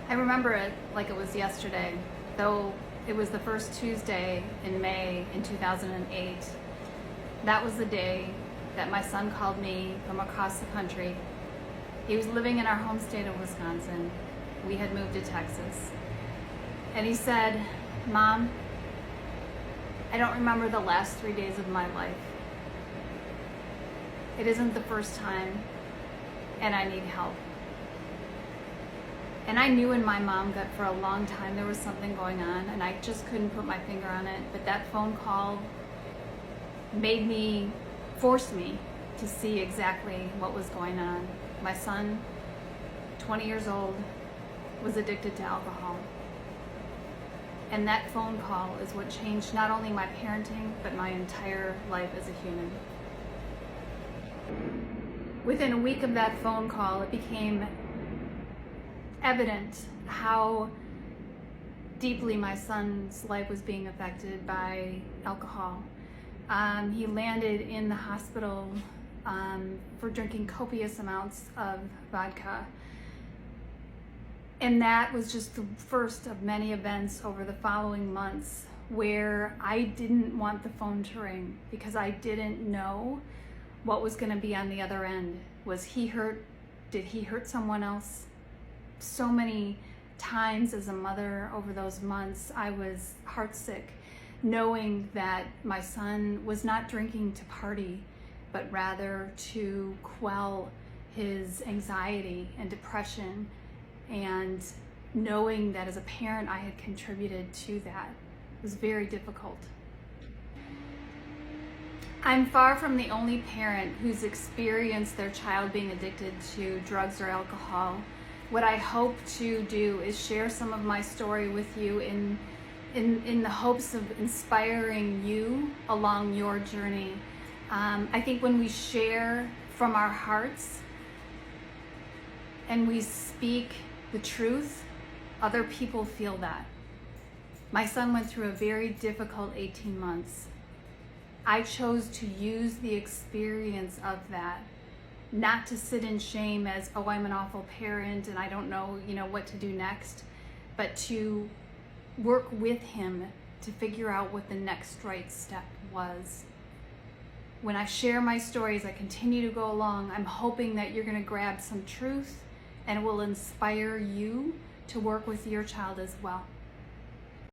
I remember it like it was yesterday, though it was the first Tuesday in May in 2008. That was the day that my son called me from across the country. He was living in our home state of Wisconsin. We had moved to Texas. And he said, "Mom, I don't remember the last 3 days of my life. It isn't the first time, and I need help." And I knew in my mom gut for a long time there was something going on, and I just couldn't put my finger on it. But that phone call forced me to see exactly what was going on. My son, 20 years old, was addicted to alcohol. And that phone call is what changed not only my parenting, but my entire life as a human. Within a week of that phone call, it became evident how deeply my son's life was being affected by alcohol. He landed in the hospital for drinking copious amounts of vodka. And that was just the first of many events over the following months where I didn't want the phone to ring because I didn't know what was going to be on the other end. Was he hurt? Did he hurt someone else? So many times as a mother over those months, I was heartsick, knowing that my son was not drinking to party, but rather to quell his anxiety and depression, and knowing that as a parent I had contributed to that. It was very difficult. I'm far from the only parent who's experienced their child being addicted to drugs or alcohol. What I hope to do is share some of my story with you in the hopes of inspiring you along your journey. I think when we share from our hearts and we speak the truth, other people feel that. My son went through a very difficult 18 months. I chose to use the experience of that, not to sit in shame as, oh, I'm an awful parent and I don't know, what to do next, but to work with him to figure out what the next right step was. When I share my stories, I continue to go along, I'm hoping that you're going to grab some truth and it will inspire you to work with your child as well.